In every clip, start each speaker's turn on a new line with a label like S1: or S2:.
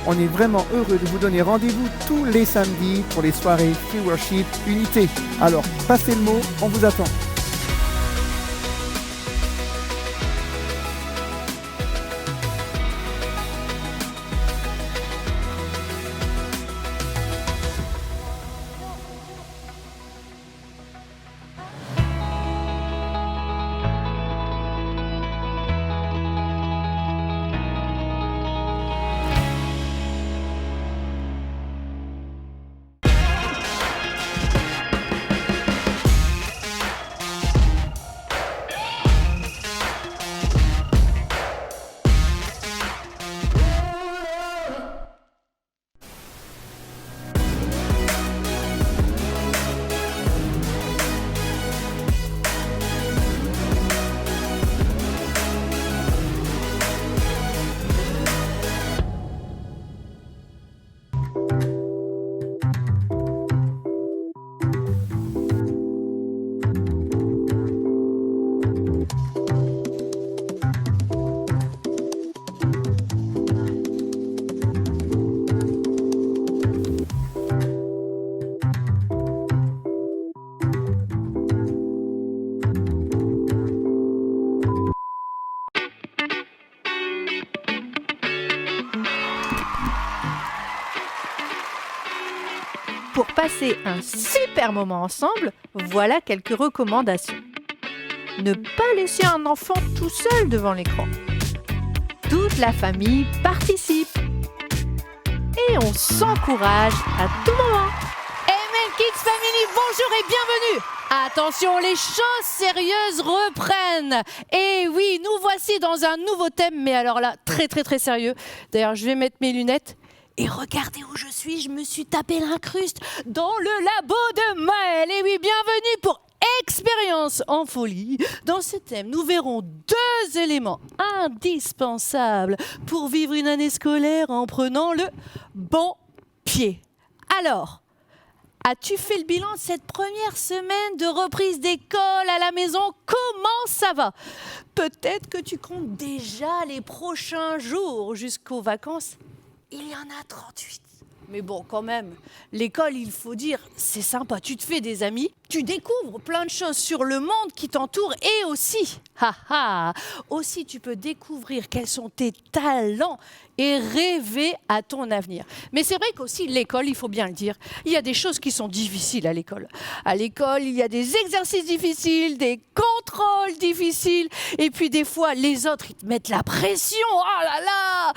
S1: On est vraiment heureux de vous donner rendez-vous tous les samedis pour les soirées Free Worship Unité. Alors, passez le mot, on vous attend.
S2: Pour passer un super moment ensemble, voilà quelques recommandations. Ne pas laisser un enfant tout seul devant l'écran. Toute la famille participe. Et on s'encourage à tout moment. Amen Kids Family, bonjour et bienvenue. Attention, les choses sérieuses reprennent. Et oui, nous voici dans un nouveau thème, mais alors là, très très très sérieux. D'ailleurs, je vais mettre mes lunettes. Et regardez où je me suis tapé l'incruste dans le labo de Maëlle. Et oui, bienvenue pour Expérience en folie. Dans ce thème, nous verrons 2 éléments indispensables pour vivre une année scolaire en prenant le bon pied. Alors, as-tu fait le bilan de cette première semaine de reprise d'école à la maison? Comment ça va? Peut-être que tu comptes déjà les prochains jours jusqu'aux vacances. Il y en a 38. Mais bon, quand même, l'école, il faut dire, c'est sympa. Tu te fais des amis, tu découvres plein de choses sur le monde qui t'entoure et aussi, tu peux découvrir quels sont tes talents et rêver à ton avenir. Mais c'est vrai qu'aussi, l'école, il faut bien le dire, il y a des choses qui sont difficiles à l'école. À l'école, il y a des exercices difficiles, des contrôles difficiles, et puis des fois, les autres, ils te mettent la pression. Oh là là!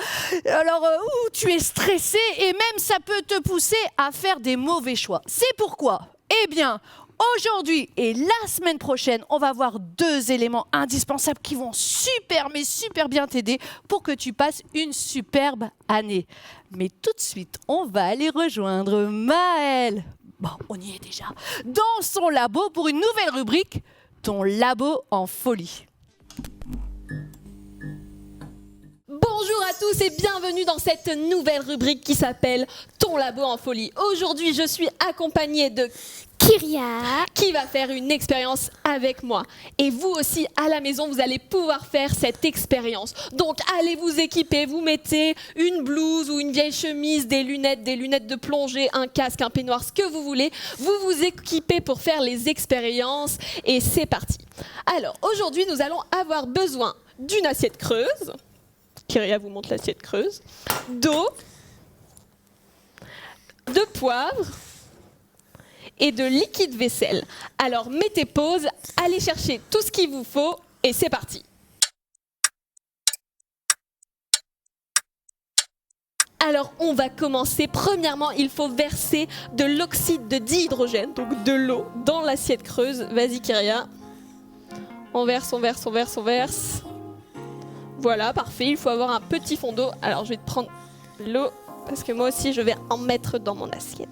S2: Alors, tu es stressé et même ça peut te pousser à faire des mauvais choix. C'est pourquoi, eh bien, aujourd'hui et la semaine prochaine, on va voir 2 éléments indispensables qui vont super bien t'aider pour que tu passes une superbe année. Mais tout de suite, on va aller rejoindre Maëlle. Bon, on y est déjà. Dans son labo pour une nouvelle rubrique, ton labo en folie.
S3: Bonjour à tous et bienvenue dans cette nouvelle rubrique qui s'appelle Ton labo en folie. Aujourd'hui, je suis accompagnée de Kyria qui va faire une expérience avec moi. Et vous aussi, à la maison, vous allez pouvoir faire cette expérience. Donc, allez vous équiper, vous mettez une blouse ou une vieille chemise, des lunettes de plongée, un casque, un peignoir, ce que vous voulez. Vous vous équipez pour faire les expériences et c'est parti. Alors, aujourd'hui, nous allons avoir besoin d'une assiette creuse. Kyria vous montre l'assiette creuse, d'eau, de poivre et de liquide vaisselle. Alors mettez pause, allez chercher tout ce qu'il vous faut et c'est parti. Alors on va commencer. Premièrement, il faut verser de l'oxyde de dihydrogène, donc de l'eau, dans l'assiette creuse. Vas-y Kyria. On verse. Voilà, parfait, il faut avoir un petit fond d'eau. Alors je vais te prendre l'eau, parce que moi aussi je vais en mettre dans mon assiette.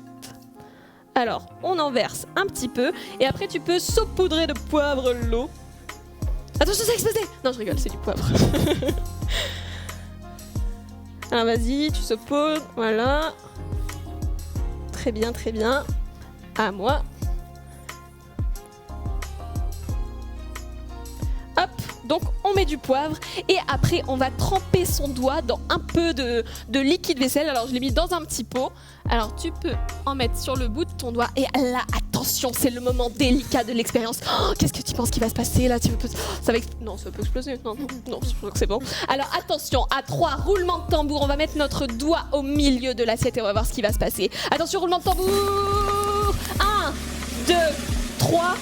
S3: Alors, on en verse un petit peu, et après tu peux saupoudrer de poivre l'eau. Attention, ça a explosé! Non, je rigole, c'est du poivre. Alors vas-y, tu saupoudres, voilà. Très bien, à moi. Hop, donc on met met du poivre et après on va tremper son doigt dans un peu de liquide vaisselle. Alors je l'ai mis dans un petit pot. Alors tu peux en mettre sur le bout de ton doigt et là attention, c'est le moment délicat de l'expérience. Oh, qu'est-ce que tu penses qui va se passer là? Non, ça peut exploser. Non, je crois que c'est bon. Alors attention, à 3 roulements de tambour, on va mettre notre doigt au milieu de l'assiette et on va voir ce qui va se passer. Attention, roulement de tambour. 1, 2, 3.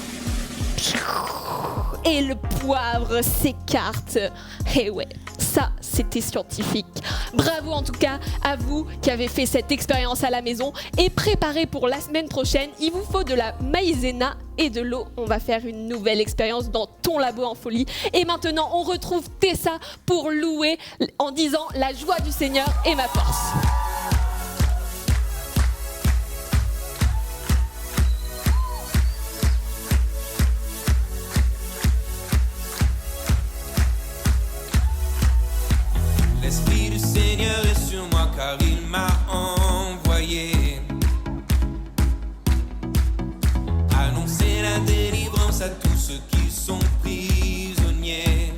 S3: Et le poivre s'écarte. Et ouais, ça c'était scientifique. Bravo en tout cas à vous qui avez fait cette expérience à la maison. Et préparez pour la semaine prochaine, il vous faut de la maïzena et de l'eau. On va faire une nouvelle expérience dans ton labo en folie. Et maintenant on retrouve Tessa pour louer en disant la joie du Seigneur est ma force.
S4: L'Esprit du Seigneur est sur moi car il m'a envoyé annoncer la délivrance à tous ceux qui sont prisonniers.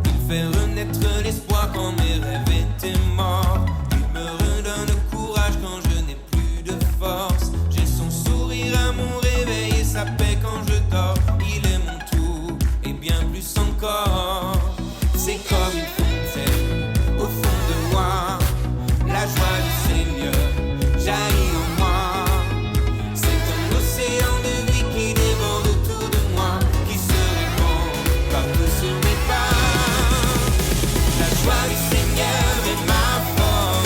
S4: Il fait renaître l'espoir quand mes rêves étaient morts. Il me redonne le courage quand je n'ai plus de force. J'ai son sourire à mon réveil et sa paix quand je dors. Il est mon tout et bien plus encore. C'est comme une fontaine au fond de moi. La joie du Seigneur jaillit en moi. C'est un océan de vie qui déborde autour de moi, qui se répand partout sur mes pas. La joie du Seigneur est ma force.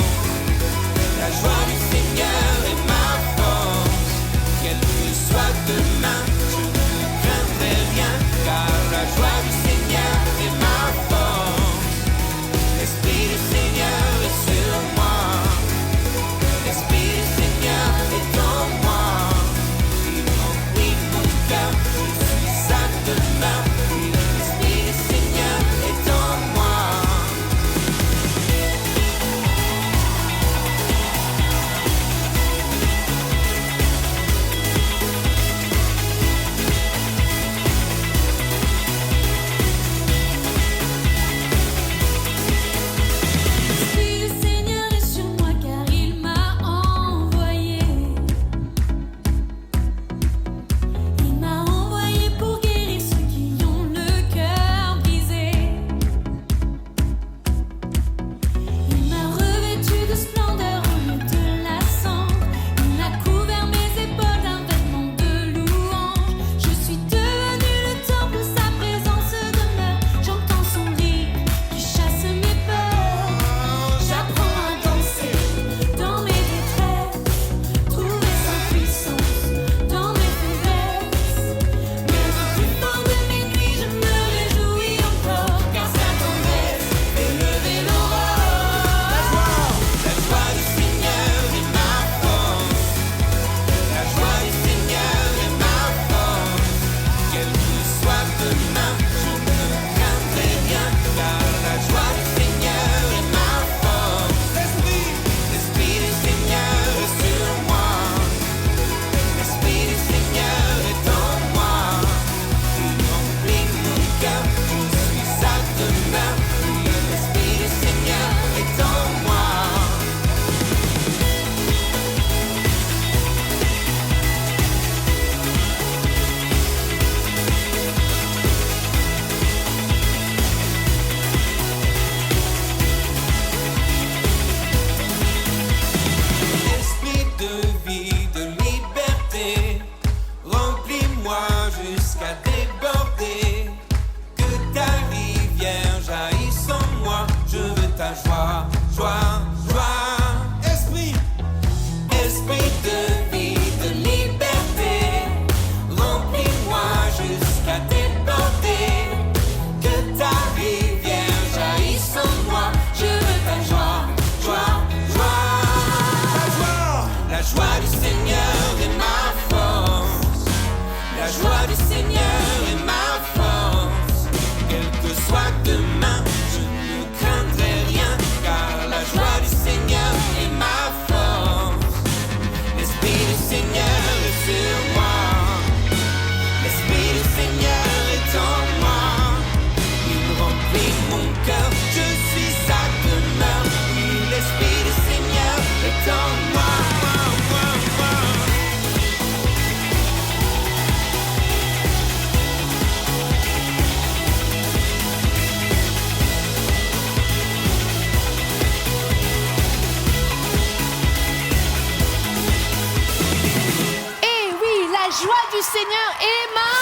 S2: Seigneur est ma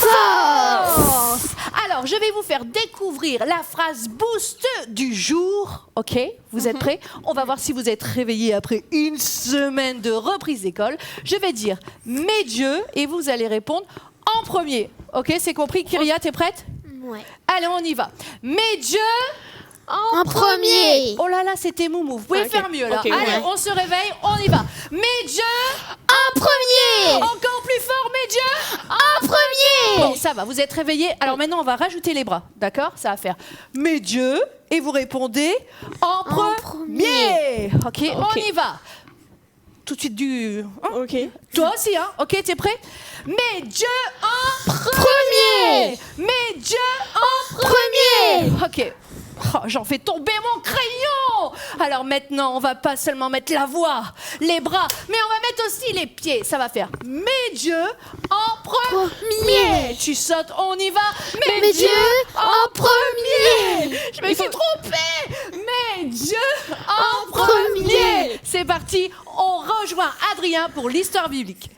S2: force. Alors, je vais vous faire découvrir la phrase boost du jour. Ok, vous êtes prêts? On va voir si vous êtes réveillés après une semaine de reprise d'école. Je vais dire « mes dieux » et vous allez répondre en premier. Ok, c'est compris? Kyria, t'es prête?
S5: Ouais.
S2: Allez, on y va. Mes dieux
S5: En premier.
S2: Oh là là, c'était moumou. Vous pouvez faire mieux là.
S3: Ok,
S2: Allez,
S3: ouais.
S2: on se réveille, on y va. Mes dieux
S5: En premier.
S2: Encore plus fort, mes dieux
S5: En premier.
S2: Bon, ça va, vous êtes réveillés. Alors maintenant, on va rajouter les bras, d'accord? Ça va faire mes dieux et vous répondez en premier. Ok, on y va. Tout de suite du... hein?
S3: Ok.
S2: Toi aussi, hein? Ok, t'es prêt? Mes dieux en
S5: Premier.
S2: Mes dieux en
S5: Premier.
S2: Ok. Oh, j'en fais tomber mon crayon. Alors maintenant, on va pas seulement mettre la voix, les bras, mais on va mettre aussi les pieds. Ça va faire mes dieux en premier. Tu sautes, on y va.
S5: Mes dieux en premier.
S2: Je me suis trompée. Mes dieux en premier. C'est parti, on rejoint Adrien pour l'histoire biblique.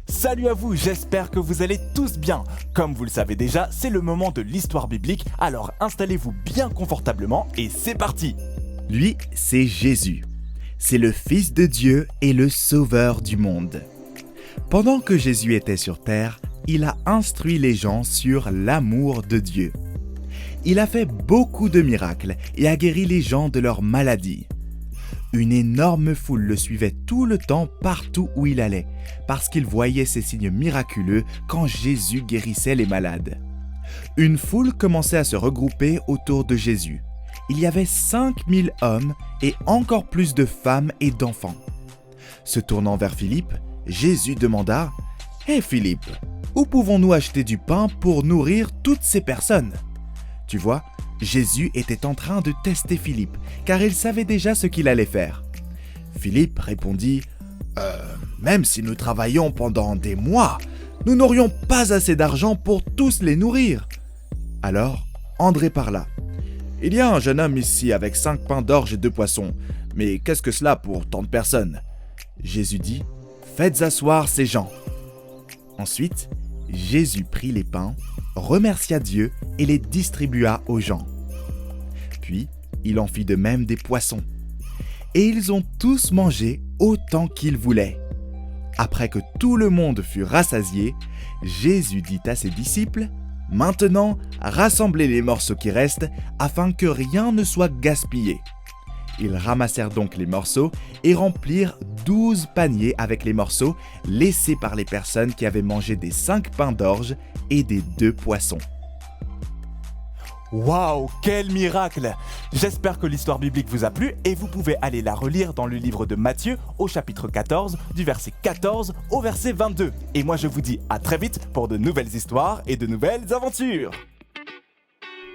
S6: Salut à vous, j'espère que vous allez tous bien. Comme vous le savez déjà, c'est le moment de l'histoire biblique, alors installez-vous bien confortablement et c'est parti.
S7: Lui, c'est Jésus. C'est le Fils de Dieu et le Sauveur du monde. Pendant que Jésus était sur terre, il a instruit les gens sur l'amour de Dieu. Il a fait beaucoup de miracles et a guéri les gens de leurs maladies. Une énorme foule le suivait tout le temps partout où il allait, parce qu'il voyait ces signes miraculeux quand Jésus guérissait les malades. Une foule commençait à se regrouper autour de Jésus. Il y avait 5000 hommes et encore plus de femmes et d'enfants. Se tournant vers Philippe, Jésus demanda « Hé Philippe, où pouvons-nous acheter du pain pour nourrir toutes ces personnes ?» Tu vois, Jésus était en train de tester Philippe, car il savait déjà ce qu'il allait faire. Philippe répondit « Même si nous travaillons pendant des mois, nous n'aurions pas assez d'argent pour tous les nourrir. » Alors, André parla. « Il y a un jeune homme ici avec 5 pains d'orge et 2 poissons, mais qu'est-ce que cela pour tant de personnes ?» Jésus dit « Faites asseoir ces gens. » Ensuite, Jésus prit les pains, remercia Dieu et les distribua aux gens. Puis, il en fit de même des poissons. Et ils ont tous mangé autant qu'ils voulaient. Après que tout le monde fut rassasié, Jésus dit à ses disciples « Maintenant, rassemblez les morceaux qui restent afin que rien ne soit gaspillé. » Ils ramassèrent donc les morceaux et remplirent 12 paniers avec les morceaux laissés par les personnes qui avaient mangé des 5 pains d'orge et des 2 poissons.
S6: Waouh, quel miracle! J'espère que l'histoire biblique vous a plu et vous pouvez aller la relire dans le livre de Matthieu au chapitre 14, du verset 14 au verset 22. Et moi je vous dis à très vite pour de nouvelles histoires et de nouvelles aventures.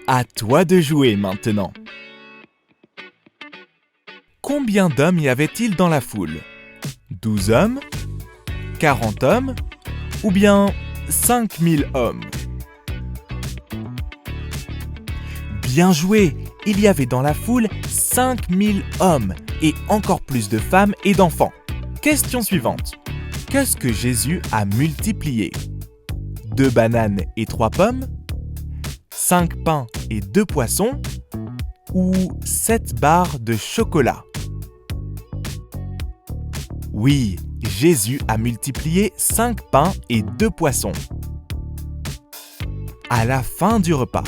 S7: À toi de jouer maintenant. Combien d'hommes y avait-il dans la foule? 12 hommes? 40 hommes? Ou bien 5000 hommes? Bien joué! Il y avait dans la foule 5000 hommes et encore plus de femmes et d'enfants. Question suivante. Qu'est-ce que Jésus a multiplié? 2 bananes et 3 pommes? 5 pains et 2 poissons? Ou 7 barres de chocolat? Oui, Jésus a multiplié 5 pains et 2 poissons. À la fin du repas,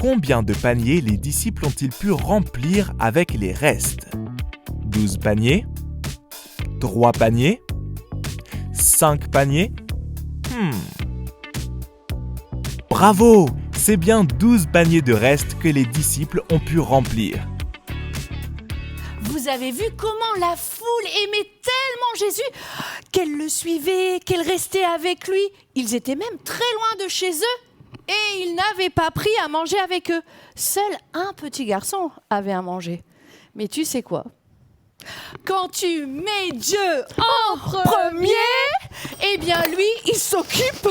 S7: combien de paniers les disciples ont-ils pu remplir avec les restes? 12 paniers? 3 paniers? 5 paniers? Bravo! C'est bien 12 paniers de restes que les disciples ont pu remplir.
S2: Vous avez vu comment la foule aimait tellement Jésus qu'elle le suivait, qu'elle restait avec lui. Ils étaient même très loin de chez eux et ils n'avaient pas pris à manger avec eux. Seul un petit garçon avait à manger. Mais tu sais quoi? Quand tu mets Dieu en premier, eh bien lui, il s'occupe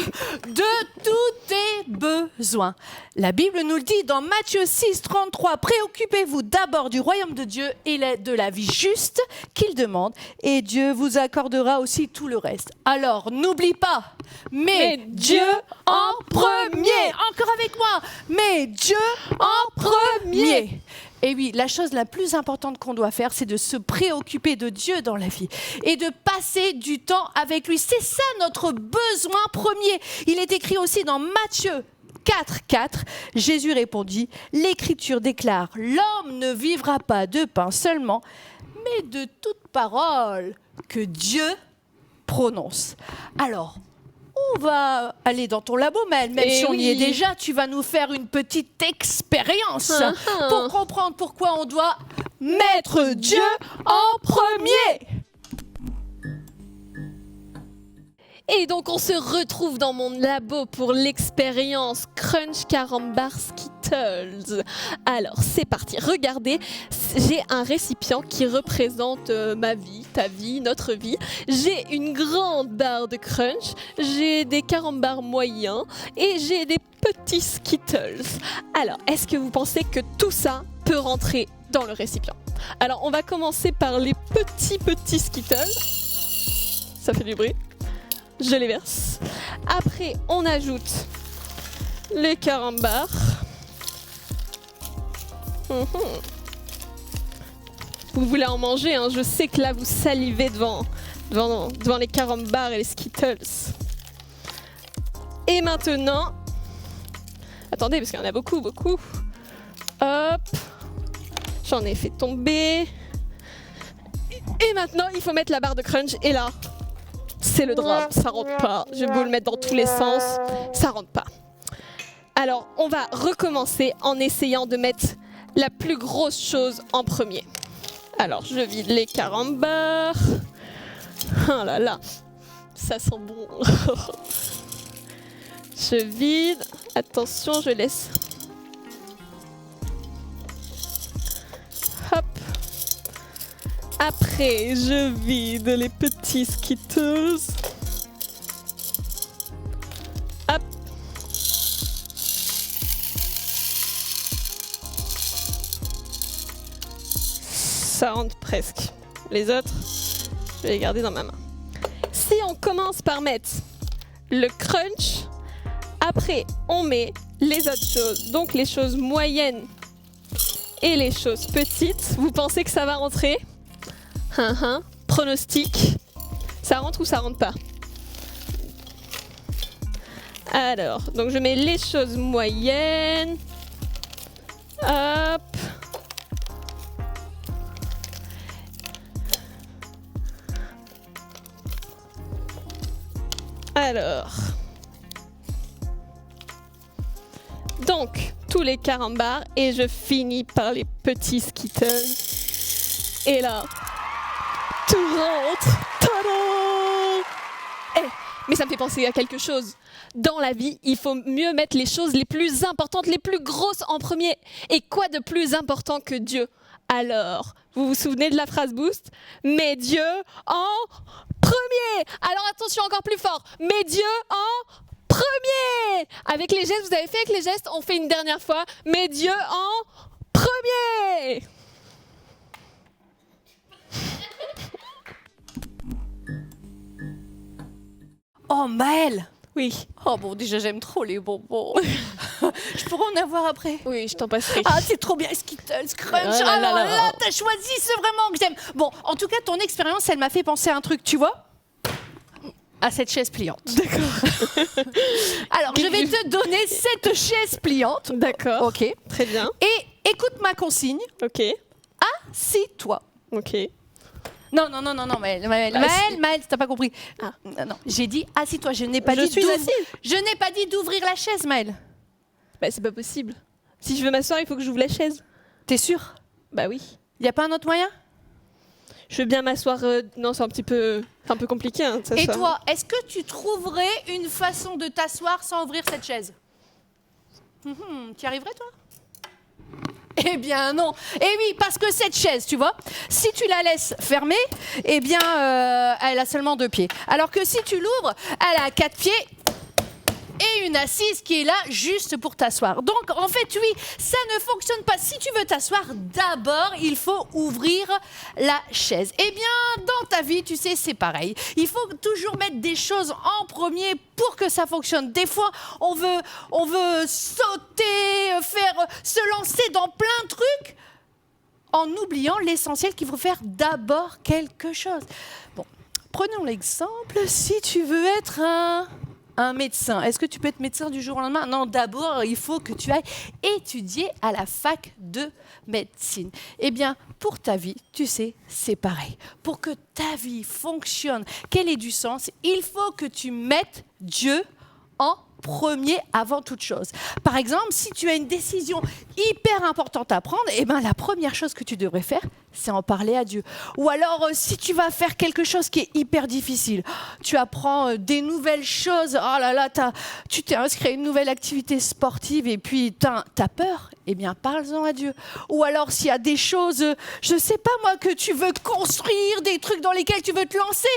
S2: de toutes tes besoins. La Bible nous le dit dans Matthieu 6, 33. Préoccupez-vous d'abord du royaume de Dieu et de la vie juste qu'il demande, et Dieu vous accordera aussi tout le reste. Alors, n'oublie pas, mets Dieu en premier. Encore avec moi, mets Dieu en premier. Et oui, la chose la plus importante qu'on doit faire, c'est de se préoccuper de Dieu dans la vie et de passer du temps avec lui. C'est ça notre besoin premier. Il est écrit aussi dans Matthieu 4,4. Jésus répondit, l'Écriture déclare, l'homme ne vivra pas de pain seulement, mais de toute parole que Dieu prononce. Alors, on va aller dans ton labo, mais même si on y est déjà, tu vas nous faire une petite expérience pour comprendre pourquoi on doit mettre Dieu en premier.
S3: Et donc on se retrouve dans mon labo pour l'expérience Crunch Carambar Skittles. Alors c'est parti, regardez, j'ai un récipient qui représente ma vie, ta vie, notre vie. J'ai une grande barre de Crunch, j'ai des carambars moyens et j'ai des petits Skittles. Alors est-ce que vous pensez que tout ça peut rentrer dans le récipient? Alors on va commencer par les petits Skittles. Ça fait du bruit. Je les verse. Après, on ajoute les carambars. Vous voulez en manger, hein? Je sais que là, vous salivez devant les carambars et les Skittles. Et maintenant... Attendez, parce qu'il y en a beaucoup. Hop. J'en ai fait tomber. Et maintenant, il faut mettre la barre de crunch. Et là... c'est le drame, ça rentre pas. Je vais vous le mettre dans tous les sens, ça rentre pas. Alors, on va recommencer en essayant de mettre la plus grosse chose en premier. Alors, je vide les carambars. Oh là là, ça sent bon. Je vide. Attention, je laisse. Hop. Après, je vide les petits Skittles. Hop. Ça rentre presque. Les autres, je vais les garder dans ma main. Si on commence par mettre le crunch, après on met les autres choses, donc les choses moyennes et les choses petites, vous pensez que ça va rentrer ? Pronostic, ça rentre ou ça rentre pas? Alors, donc je mets les choses moyennes. Hop. Alors. Donc, tous les carambars et je finis par les petits Skittles. Et là... tout rentre. Tadam! Mais ça me fait penser à quelque chose. Dans la vie, il faut mieux mettre les choses les plus importantes, les plus grosses en premier. Et quoi de plus important que Dieu? Alors, vous vous souvenez de la phrase boost? Mets Dieu en premier. Alors attention, encore plus fort. Mets Dieu en premier. Avec les gestes, vous avez fait avec les gestes? On fait une dernière fois. Mets Dieu en premier.
S2: Oh Maëlle!
S3: Oui.
S2: Oh bon, déjà j'aime trop les bonbons. Je pourrais en avoir après?
S3: Oui, je t'en passerai.
S2: Ah, c'est trop bien, Skittles, Crunch.
S3: Oh là là là là.
S2: T'as choisi, c'est vraiment que j'aime. Bon, en tout cas, ton expérience, elle m'a fait penser à un truc, tu vois? À cette chaise pliante.
S3: D'accord.
S2: Alors, je vais te donner cette chaise pliante.
S3: D'accord.
S2: Ok.
S3: Très bien.
S2: Et écoute ma consigne.
S3: Ok.
S2: Assis-toi.
S3: Ok.
S2: Non, Maëlle, t'as pas compris.
S3: Ah.
S2: Non, j'ai dit assis-toi. Je n'ai pas
S3: Je
S2: dit
S3: suis assise.
S2: Je n'ai pas dit d'ouvrir la chaise, Maëlle.
S3: Bah, c'est pas possible. Si je veux m'asseoir, il faut que j'ouvre la chaise.
S2: T'es sûre?
S3: Bah oui.
S2: Y a pas un autre moyen?
S3: Je veux bien m'asseoir. Non, c'est un peu compliqué. Hein, de
S2: Et
S3: s'asseoir.
S2: toi, est-ce que tu trouverais une façon de t'asseoir sans ouvrir cette chaise? Tu y arriverais, toi? Eh bien non. Eh oui, parce que cette chaise, tu vois, si tu la laisses fermée, eh bien, elle a seulement 2 pieds. Alors que si tu l'ouvres, elle a 4 pieds et une assise qui est là juste pour t'asseoir. Donc en fait, oui, ça ne fonctionne pas. Si tu veux t'asseoir, d'abord, il faut ouvrir la chaise. Eh bien, dans ta vie, tu sais, c'est pareil. Il faut toujours mettre des choses en premier pour que ça fonctionne. Des fois, on veut sauter, se lancer dans plein de trucs en oubliant l'essentiel qu'il faut faire d'abord quelque chose. Bon, prenons l'exemple, si tu veux être un médecin. Est-ce que tu peux être médecin du jour au lendemain? Non, d'abord, il faut que tu ailles étudier à la fac de médecine. Eh bien, pour ta vie, tu sais, c'est pareil. Pour que ta vie fonctionne, qu'elle ait du sens, il faut que tu mettes Dieu en premier avant toute chose. Par exemple, si tu as une décision hyper importante à prendre, eh ben, la première chose que tu devrais faire, c'est en parler à Dieu. Ou alors, si tu vas faire quelque chose qui est hyper difficile, tu apprends des nouvelles choses, oh là là, tu t'es inscrit à une nouvelle activité sportive et puis t'as peur, eh bien, parle-en à Dieu. Ou alors, s'il y a des choses, je sais pas moi, que tu veux construire, des trucs dans lesquels tu veux te lancer,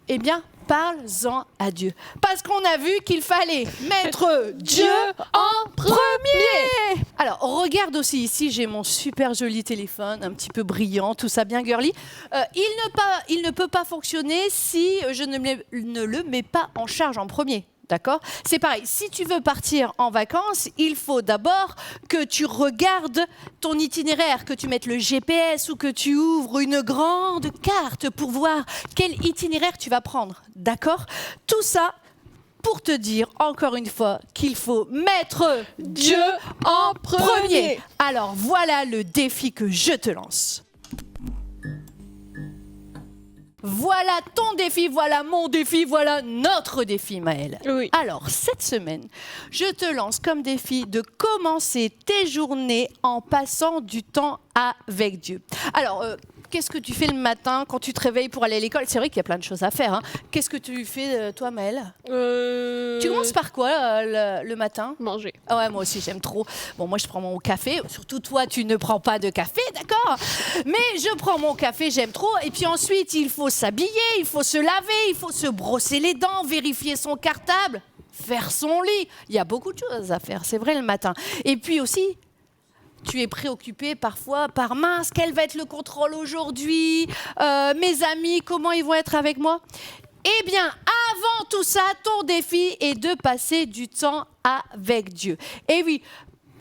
S2: eh bien, parle-en à Dieu. Parce qu'on a vu qu'il fallait mettre Dieu en premier. Alors, regarde aussi ici, j'ai mon super joli téléphone, un petit peu brillant, tout ça bien girly. Il ne peut pas fonctionner si je ne le mets pas en charge en premier. D'accord ? C'est pareil, si tu veux partir en vacances, il faut d'abord que tu regardes ton itinéraire, que tu mettes le GPS ou que tu ouvres une grande carte pour voir quel itinéraire tu vas prendre. D'accord ? Tout ça pour te dire, encore une fois, qu'il faut mettre Dieu en premier. Alors, voilà le défi que je te lance. Voilà ton défi, voilà mon défi, voilà notre défi, Maëlle.
S3: Oui.
S2: Alors, cette semaine, je te lance comme défi de commencer tes journées en passant du temps avec Dieu. Alors, qu'est-ce que tu fais le matin quand tu te réveilles pour aller à l'école? C'est vrai qu'il y a plein de choses à faire. Hein. Qu'est-ce que tu fais, toi, Maëlle? Tu commences par quoi le matin?
S3: Manger.
S2: Ah ouais, moi aussi, j'aime trop. Bon, moi, je prends mon café. Surtout toi, tu ne prends pas de café, d'accord? Mais je prends mon café, j'aime trop. Et puis ensuite, il faut s'habiller, il faut se laver, il faut se brosser les dents, vérifier son cartable, faire son lit. Il y a beaucoup de choses à faire, c'est vrai, le matin. Et puis aussi, tu es préoccupé parfois par mince, quel va être le contrôle aujourd'hui? Mes amis, comment ils vont être avec moi? Eh bien, avant tout ça, ton défi est de passer du temps avec Dieu. Et oui,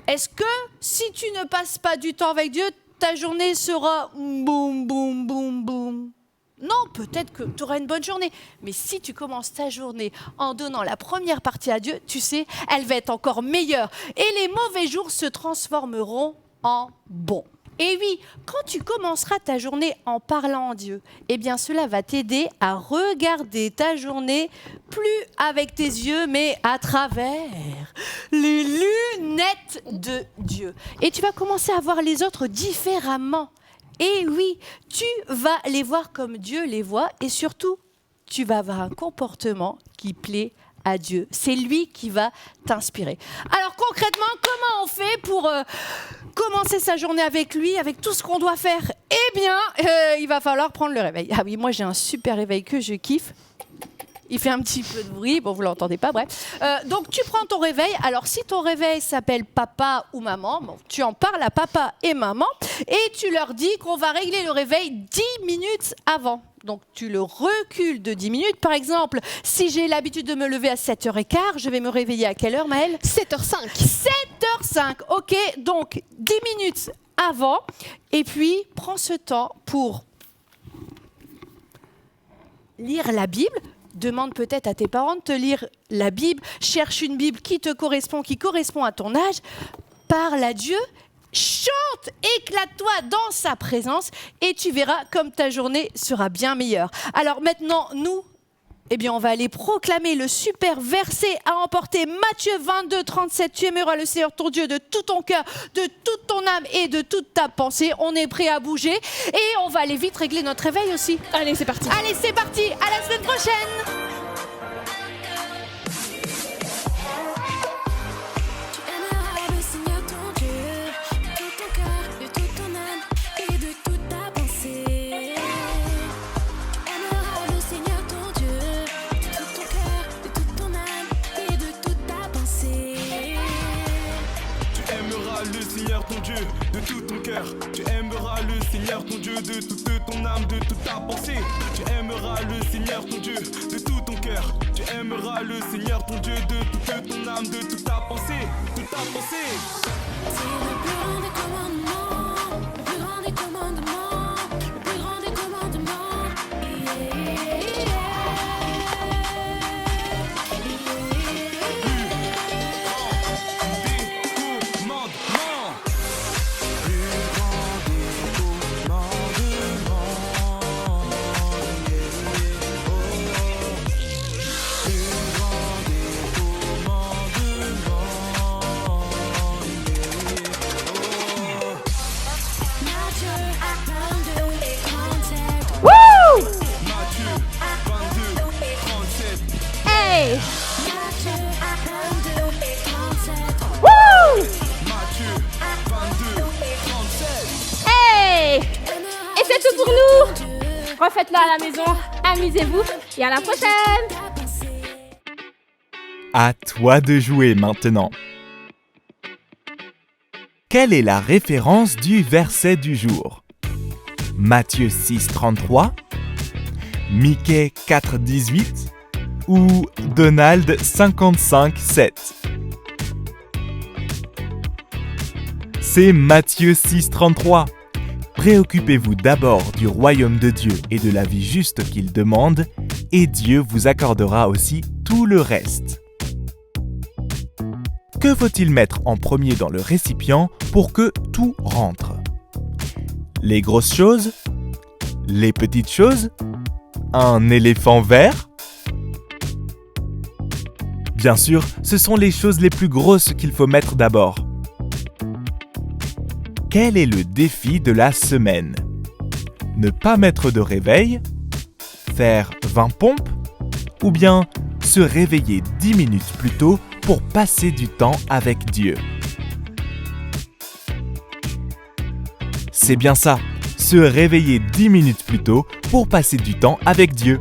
S2: est-ce que si tu ne passes pas du temps avec Dieu, ta journée sera boum, boum, boum, boum? Non, peut-être que tu auras une bonne journée. Mais si tu commences ta journée en donnant la première partie à Dieu, tu sais, elle va être encore meilleure. Et les mauvais jours se transformeront en bons. Et oui, quand tu commenceras ta journée en parlant à Dieu, eh bien cela va t'aider à regarder ta journée plus avec tes yeux, mais à travers les lunettes de Dieu. Et tu vas commencer à voir les autres différemment. Et oui, tu vas les voir comme Dieu les voit et surtout, tu vas avoir un comportement qui plaît à Dieu. C'est lui qui va t'inspirer. Alors concrètement, comment on fait pour commencer sa journée avec lui, avec tout ce qu'on doit faire? Eh bien, il va falloir prendre le réveil. Ah oui, moi j'ai un super réveil que je kiffe. Il fait un petit peu de bruit, bon vous l'entendez pas, bref. Donc tu prends ton réveil, alors si ton réveil s'appelle papa ou maman, bon, tu en parles à papa et maman et tu leur dis qu'on va régler le réveil 10 minutes avant. Donc tu le recules de 10 minutes. Par exemple, si j'ai l'habitude de me lever à 7h15, je vais me réveiller à quelle heure, Maëlle?
S3: 7h05.
S2: 7h05, ok, donc 10 minutes avant et puis prends ce temps pour lire la Bible. Demande peut-être à tes parents de te lire la Bible. Cherche une Bible qui te correspond, qui correspond à ton âge. Parle à Dieu. Chante, éclate-toi dans sa présence et tu verras comme ta journée sera bien meilleure. Alors maintenant, nous, eh bien, on va aller proclamer le super verset à emporter. Matthieu 22, 37. Tu aimeras le Seigneur ton Dieu de tout ton cœur, de toute ton âme et de toute ta pensée. On est prêt à bouger et on va aller vite régler notre réveil aussi.
S3: Allez, c'est parti.
S2: Allez, c'est parti. À la semaine prochaine.
S8: Dieu de tout ton cœur. Tu aimeras le Seigneur ton Dieu de toute ton âme, de toute ta pensée. Tu aimeras le Seigneur ton Dieu de tout ton cœur. Tu aimeras le Seigneur ton Dieu de toute ton âme, de toute ta pensée, toute ta pensée.
S5: C'est le plus grand des commandements, le plus grand des commandements, le plus grand des commandements.
S2: Hey! Hey! Et c'est tout pour nous! Refaites-le à la maison, amusez-vous et à la prochaine!
S7: À toi de jouer maintenant. Quelle est la référence du verset du jour? Matthieu 6,33, Mickey 4,18 ou Donald 55,7? C'est Matthieu 6,33. Préoccupez-vous d'abord du royaume de Dieu et de la vie juste qu'il demande, et Dieu vous accordera aussi tout le reste. Que faut-il mettre en premier dans le récipient pour que tout rentre? Les grosses choses? Les petites choses? Un éléphant vert? Bien sûr, ce sont les choses les plus grosses qu'il faut mettre d'abord. Quel est le défi de la semaine? Ne pas mettre de réveil? Faire 20 pompes? Ou bien se réveiller 10 minutes plus tôt pour passer du temps avec Dieu? C'est bien ça, se réveiller 10 minutes plus tôt pour passer du temps avec Dieu.